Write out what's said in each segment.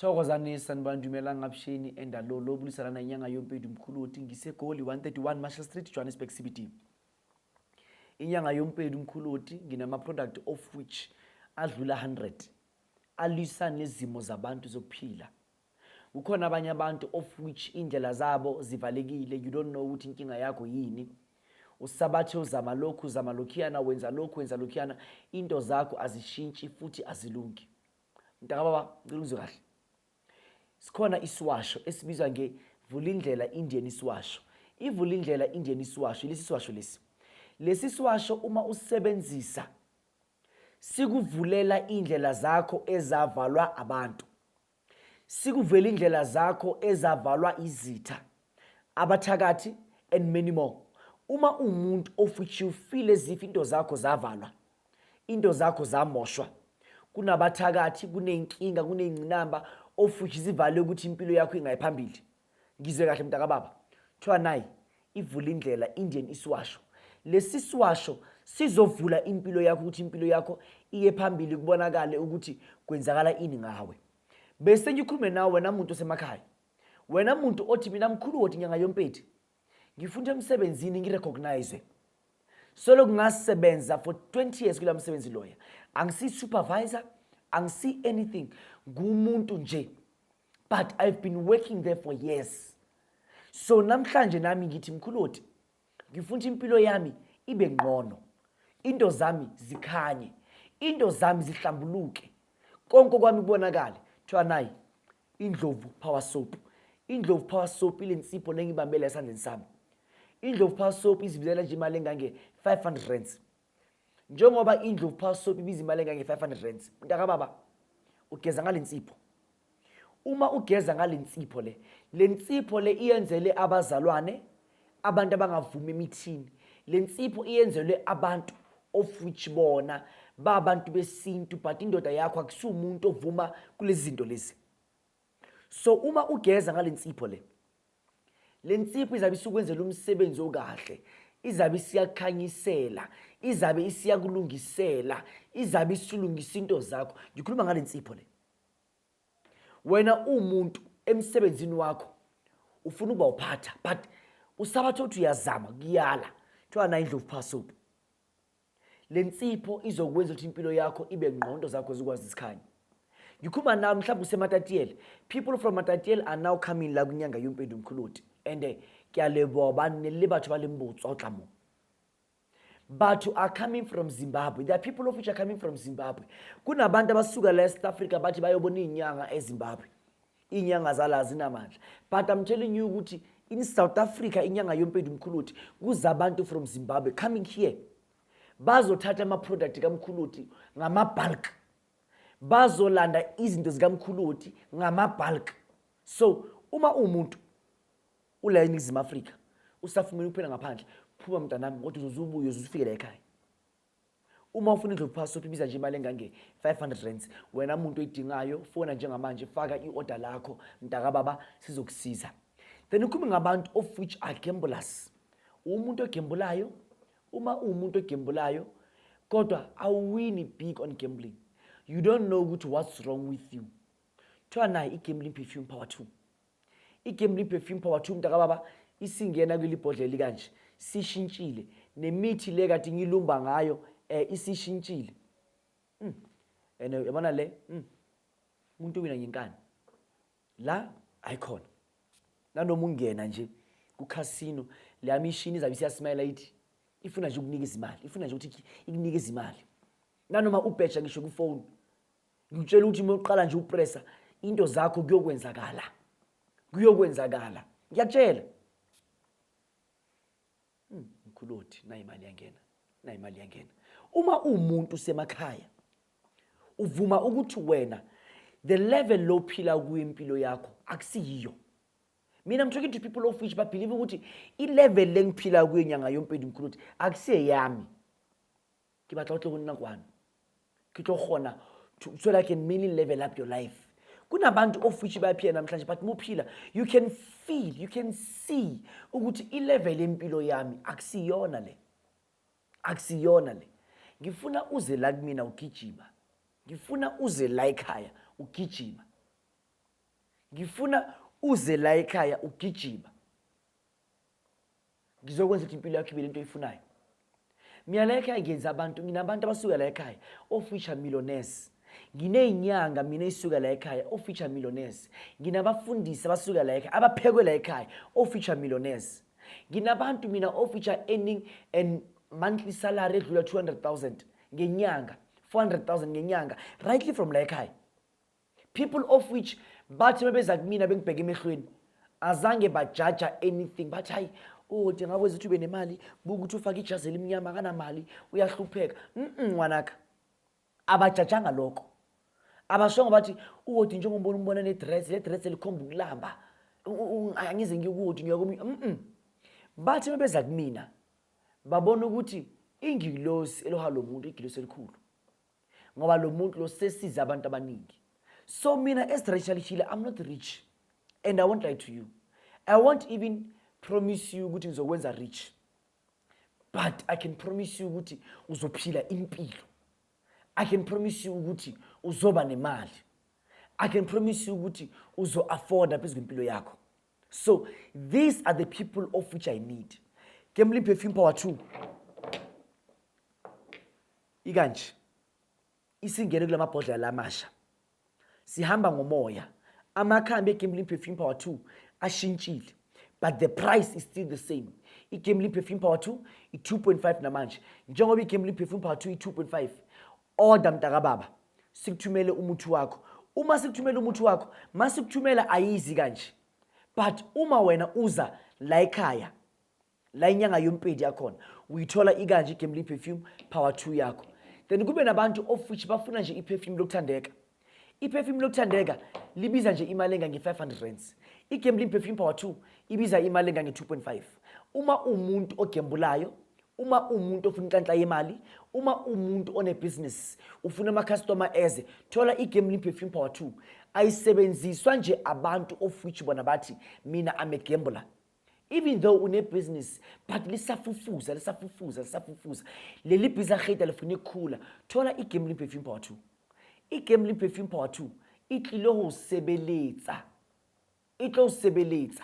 Thokozani sanibandumela ngapshini endalo bulisalana inyanga YoMpedi Mkhulu Hoti ngisegoli 131 Marshall Street Johannesburg CBD. Inyanga YoMpedi Mkhulu Hoti nginama product of which adlula 100 alwisa nezimo zabantu zokuphila. Kukhona abanye abantu of which indlela zabo zivalekile, you don't know ukuthi inkinga yakho yini. Usabathe uzama lokhiyana wenza lokhiyana, into zakho azishintshi futhi azilungi. Mntaka baba ngilungizwe kahle. Sikhona iswasho esibizwa ngevulindlela Indian iswasho. Ivulindlela Indian iswasho lesi swasho lesi. Lesi swasho uma usebenzisa sikuvulela indlela zakho ezavalwa abantu. Sikuvela indlela zakho ezavalwa izitha, abathakathi and many more. Uma umuntu of which you feel as if into zakho zavalwa, into zakho zamoshwa, kunabathakathi, kunenkinga, kunengcinamba of which zivale ukuthi impilo yakho ingayiphambili. Ngizwe kahle mntaka baba. Thiwa nayi ivula indlela Indian iswasho. Lesi swasho sizovula impilo yakho ukuthi impilo yakho iye phambili kubonakale ukuthi kwenzakala ini ngawe. Bese ngikhulume nawe wena muntu osemakhaya. Wena muntu othi mina Mkhulu Hoti inyanga YoMpedi. Ngifunda emsebenzini ngirecognize. Solo ngasebenza for 20 years kula msebenzi lawyer. Angisi supervisor, angisi anything. Ngumuntu nje. But I've been working there for years. So namhlanje nami ngithi Mkhulu Hoti, ngifunda impilo yami ibe ngcono. Into zami zikhanye. Into zami zihlambuluke. Konke kwami kubonakala. Thiwa nayi Indlovu power soap. Indlovu power soap ilensipho lengibambela esandleni sami. Indlovu power soap izibizela nje imali engange 500 rands. Njengoba Indlovu power soap ibiza imali engange 500 rands. Mntaka baba ugeza ngalensipho. Uma ugeza ngalensipho lensipho iyenzele abazalwane, abantu abangavumi emithini. Lensipho iyenzele abantu of which bona babantu besintu, but indoda yakho akusumuntu ovuma kulezi zinto lezi. So uma ugeza ngalensipho lensipho izabe isukwenzela umsebenzi okahle, izabe isiyakhanyisela, izabe isiyakulungisela, izabe isulungisa into zakho. Ngikhuluma ngalensipho wena umuntu emsebenzini wakho ufuna ukuba uphatha, but usabathe uthi uyazama kuyala. Thiwa na Indlovu power soap. Lensipho izokwenza ukuthi impilo yakho ibe ngqondo zakho zikwazi isikhanya. Ngikhuluma nawe mhlawumbe useMatatiele. People from Matatiele are now coming la kunyanga YoMpedi Mkhulu Hoti. And kuyaleboa banele batho ba lembotso otlamo. Batho are coming from Zimbabwe. There are people of which are coming from Zimbabwe. Kunabantu abasuka la South Africa bathi bayobona inyanga eZimbabwe. Inyanga zala zinamandla. But I'm telling you ukuthi in South Africa inyanga YoMpedi Mkhulu Hoti kuzabantu from Zimbabwe coming here. Bazothatha ama product kaMkhulu Hoti ngama bulk. Bazolanda izinto zikaMkhulu Hoti ngama bulk. So uma umuntu ula eNingizimu Afrika usafumene ukuphela ngaphandle, phuma mntanami kodwa uzozubuye uzufike la ekhaya. Uma ufuna Indlovu power soap ibiza nje imali engange 500 rands, wena umuntu oyidingayo fona njengamanje, faka iorder lakho mntaka baba sizokusiza. Then ukhuluma ngabantu of which are gamblers. Umuntu ogambulayo, uma umuntu ogambulayo kodwa awuwini big on gambling, you don't know what's wrong with you. Thiwa nayi igambling perfume power 2. Igambling perfume power 2 mntaka baba isingena kwilibhodlela kanje, sishintshile nemithi le kade ngilumba ngayo isishintshile. Yabona le umuntu wina ngenkani la icon nanoma ungena nje ku casino le machine izabe siyasmile ithi ifuna nje ukunikeza imali, ifuna nje ukuthi ikunikeza imali. Nanoma ubheja ngisho ku phone ngitshela ukuthi uma uqala nje upressa into zakho kuyokwenzakala. Ngiyakutshela Mkhulu Hoti na imali yangena. Uma umuntu semakhaya uvuma ukuthi wena the level lo phila kuyo impilo yakho akusiyiyo. Mina I'm talking to people of which believe ukuthi I level lengiphila kuyo inyanga YoMpedi Mkhulu Hoti akusiye yami. Kibatla uthi kunina kwani. Kitlo khona so like can really level up your life. Kunabantu of which bayaphila namhlanje but muphila you can feel, you can see ukuthi I level empilo yami akusiyona le. Ngifuna uze la kumina ugijima. Ngifuna uze la ekhaya ugijima. ngifuna uze la ekhaya ugijima ngizokwenza ukuthi impilo yakho ibe lento oyifunayo. Mina la ekhaya ngenza abantu, nginabantu abasuka la ekhaya ofisha millionaires. Nginey'nyanga mina ey'suka la ekhaya ofisha millionaires. Nginabafundisi abasuka la ekhaya abaphekwe la ekhaya ofisha millionaires. Nginabantu mina ofisha earning and monthly salary edlula 200,000 ngenyanga, 400,000 ngenyanga, rightly from la ekhaya. People of which bathi mebeza kumina bengibheke emehlweni azange bajaja anything, bathi hayi Hoti ngakwenza ukuthi ube nemali, buka ukuthi ufake ijazi elimnyama akanamali uyahlupheka. Ngwanaka abajajanga lokho. Abashongo bathi Hoti njengoba umbona nedress, le dress elikhomba ukulamba angize ngikuthi ngiyakomi. Bathi mebeza kumina babona ukuthi ingilosi eloha lo muntu igilosi elikhulu, ngoba lo muntu lo sesiza abantu abaningi. So mina as Rachel, I'm not rich and I won't lie to you. I won't even promise you ukuthi ngizokwenza rich, but I can promise you ukuthi uzophila impilo. I can promise you ukuthi uzoba nemali. I can promise you ukuthi uzo afford phezu kwempilo yakho. So these are the people of which I need. Kemli perfume power 2 ikanje isingene kula mabhodlela amasha, sihamba ngomoya. Amakhambi eGambling Perfume Power 2 ashintshile, but the price is still the same. iGambling Perfume Power 2 i2.5 namanje. Njengoba iGambling Perfume Power 2 i2.5, order mntakababa sikuthumele umuthi wakho. Uma sikuthumela umuthi wakho, masikuthumela ayizi kanje, but uma wena uza la ekhaya la inyanga YoMpedi yakhona uyithola ikanje iGambling Perfume Power 2 yakho. Then kube nabantu of which bafuna nje iperfume lokuthandeka. Iperfume lokuthandeka libiza nje imali engange 500 rands. iGambling Perfume Power 2 ibiza imali engange 2.5. Uma umuntu ogembulayo, uma umuntu ofuna inhlanhla yemali, uma umuntu one business ufuna ama customer eze, thola iGambling Perfume Power 2. Ayisebenziswa nje abantu of which bona bathi mina am a gambler. Even though une business, but lisafufuza. Leli biza kheta lifuna ikhula. Thola iGambling Perfume Power 2. iGambling Perfume Power 2 itlilo ho sebeletsa. Itlo sebeletsa.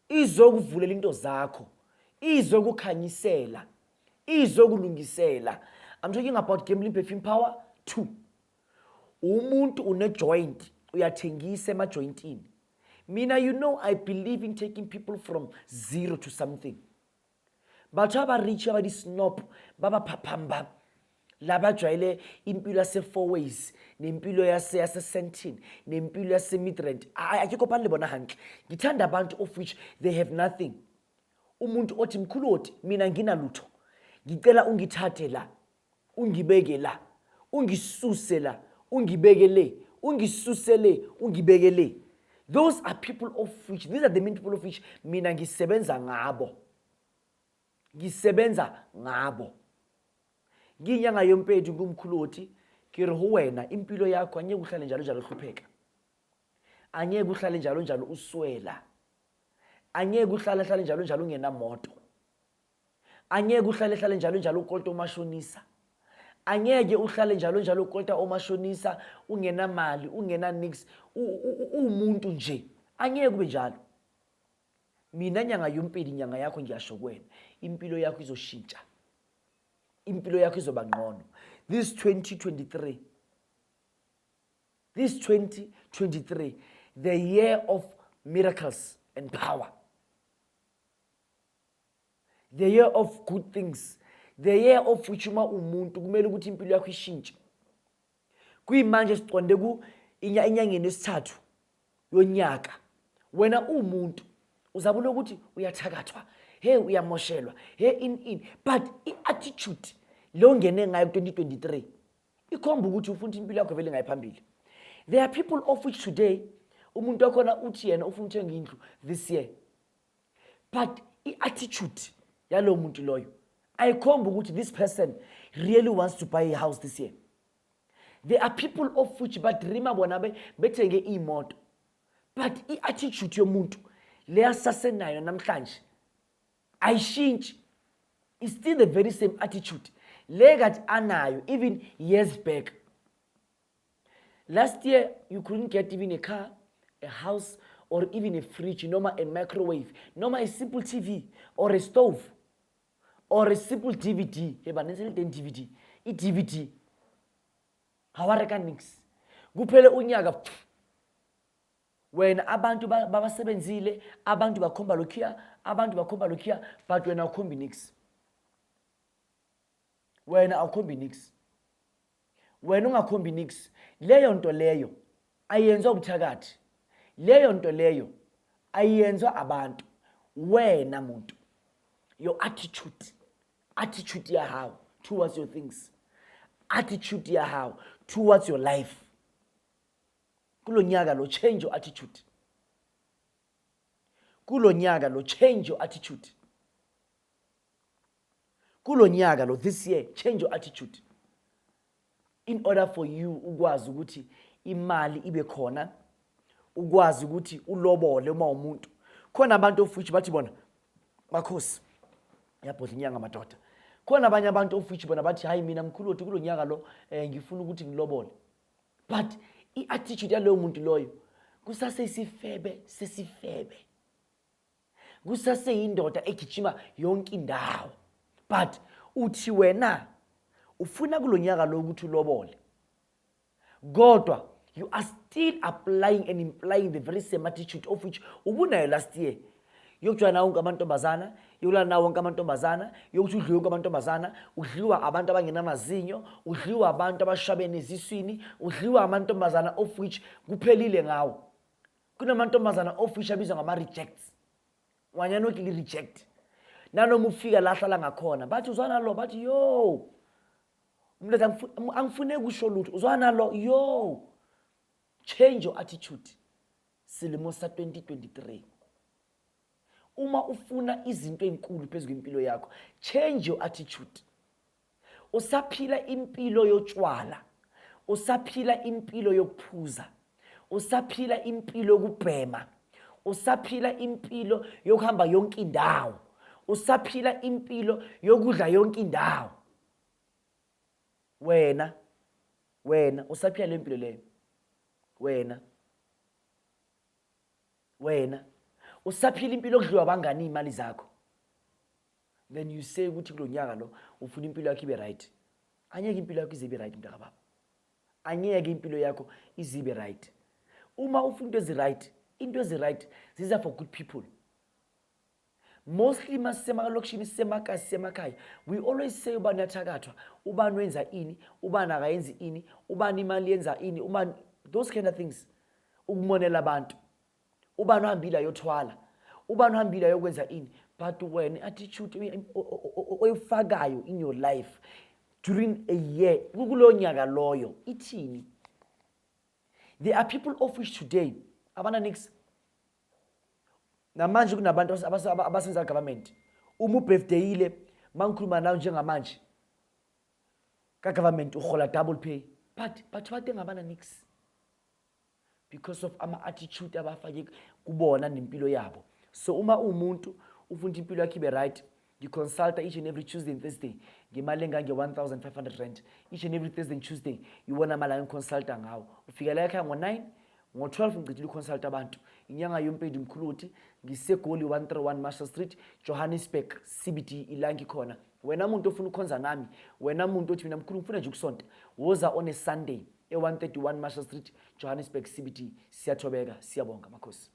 Izokuvulela into zakho. Izokukhanyisela. Izokulungisela. I'm talking about Gambling Perfume Power 2. Umuntu une joint uyathengisa ema jointini. Mina, you know, I believe in taking people from zero to something. But aba rich aba di snob, baba papamba. Laba jwayele impilo yase 4 ways, nempilo yase sentin, nempilo yase midrand. Akekho phanle bona handle. Ngithanda abantu of which they have nothing. Umuntu othi Mkhulu Hoti, mina nginalutho. Ngicela ungithathe la, ungibeke la, ungisuse la, ungibeke le, ungisusele, ungibeke le. Those are people of which, these are the main people of which mina ngisebenza ngabo. Ngisebenza ngabo. Nginyanga YoMpedi ngumkhulu Hoti, kire ho wena impilo yakho anyeke uhlale njalo njalo uhlupheka. Anyeke uhlale njalo njalo uswela. Anyeke uhlale njalo njalo ungena moto. Anyeke uhlale njalo njalo ukolta umashonisa. Angeke uhlale njalo njalo ukolta omashonisa ungena mali, ungena nix, umuntu nje. Angeke kube njalo. Mina nyanga YoMpedi nyanga yakho ngiyasho kwena, impilo yakho izoshintsha. Impilo yakho izoba ngcono. This 2023, the year of miracles and power. The year of good things. The year of which umuntu kumele ukuthi impilo yakho ishintshe. Kuyimanje siqonde ku inyangeni esithathu yonyaka. Wena umuntu uzabona ukuthi uyathakathwa, hey uyamoshelwa, hey in, but iattitude lo ngene ngayo 2023 ikhomba ukuthi ufuna impilo yakho vele ngayiphambili. There are people of which today umuntu wakhona uthi yena ufuna ukuthenga indlu this year, but iattitude yalo muntu loyo ayikhomba ukuthi this person really wants to buy a house this year. There are people of which badreama bona bethenge imoto, but iattitude yomuntu leyasasenayo namhlanje ayishintshi. It's still the very same attitude legathi anayo even years back. Last year you couldn't get even a car, a house or even a fridge, noma a microwave, noma a simple TV or a stove or a simple DVD. Yeba nensele DVD. I-DVD. Hawareka nix. Kuphele unyaka. Wena abantu babasebenzile, abantu bakhomba lokhiya, abantu bakhomba lokhiya, but wena awukhombi nix. Wena awukhombi nix. Wena ungakhombi nix. Leyo nto leyo ayenzwa ubuthakathi. Leyo nto leyo ayenzwa abantu. Wena muntu. Your attitude ya how towards your things. Attitude ya how towards your life. Kulo nyaka lo change your attitude. Kulo nyaka lo change your attitude. Kulo nyaka lo this year change your attitude. In order for you ukwazi ukuthi imali ibe khona, ukwazi ukuthi ulobole uma umuntu. Khona abantu ofuthi bathi bona makhosi yabhodla inyanga madoda. Khona abanye abantu ofuthi bona bathi hayi mina Mkhulu Hoti kulo nyaka lo ngifuna ukuthi ngilobole. But i-attitude yaloyo muntu loyo kusase sesifebe. Kusase yindoda egijima yonke indawo. But uthi wena ufuna kulo nyaka lo ukuthi ulobole. Kodwa you are still applying and implying the very same attitude of which ubunayo last year. Yokujwana wonke amantombazana, yokulana wonke amantombazana, yokuthi udliwe wonke amantombazana, udliwa abantu abangenamazinyo, udliwa abantu abashabene eziswini, udliwa amantombazana of which kuphelile ngawo. Kunamantombazana of which abizwa ngama rejects. Wanyana okili reject. Nanoma ufika la hlala ngakhona, bathi uzwana lo, bathi yo. Mntwana angifune kusho lutho, uzwana lo, yo. Change your attitude. Silimo sa 2023. Uma ufuna izinto ezinkulu phezulu impilo yakho, change your attitude. Usaphila impilo yotshwala, usaphila impilo yokuphuza, usaphila impilo yokubhema, usaphila impilo yokuhamba yonke indawo, usaphila impilo yokudla yonke indawo. Wena usaphila le mpilo leyo. Wena usaphila impilo yokudliwa abangani imali zakho. Then you say ukuthi kulo nyaka lo ufuna impilo yakho ibe right. Anyeke impilo yakho izibe right mntaka baba. Anyeke impilo yakho izibe right. Uma ufuna into ezi right ziza for good people. Mostly masema lokishini semakhaya we always say ubani athakathwa, ubani wenza ini, ubani akayenzi ini, ubani imali yenza ini, ubani those kind of things. Ukumonela abantu. Ubani uhambile yothwala, ubani uhambile yokwenza ini. But when attitude oyifakayo in your life during a year kulo nyaka loyo ithini. There are people of which today abana nix namanje kunabantu abasenza government. Uma birthday ile mangikhuluma nawo njengamanje ka government uhola double pay, but bathe ngabana nix because of ama attitude abafake kubona nempilo yabo. So uma umuntu ufuna impilo yakhe ibe right, you consult each and every Tuesday and Thursday ngemali engange 1,500 rand. Each and every Thursday and Tuesday ubona mala consulta ngawo. Ufika la ekhaya ngo9 ngo12 ngicela uconsult abantu. Inyanga YoMpedi Mkhulu Hoti ngisegoli 131 Marshall Street, Johannesburg CBD ilangi khona. Wena umuntu ofuna ukhonza nami, wena umuntu othi mina Mkhulu ngifuna nje ukusonta, woza on a Sunday e131 Marshall Street, Johannesburg CBD. Siyathobeka, siyabonga makhosi.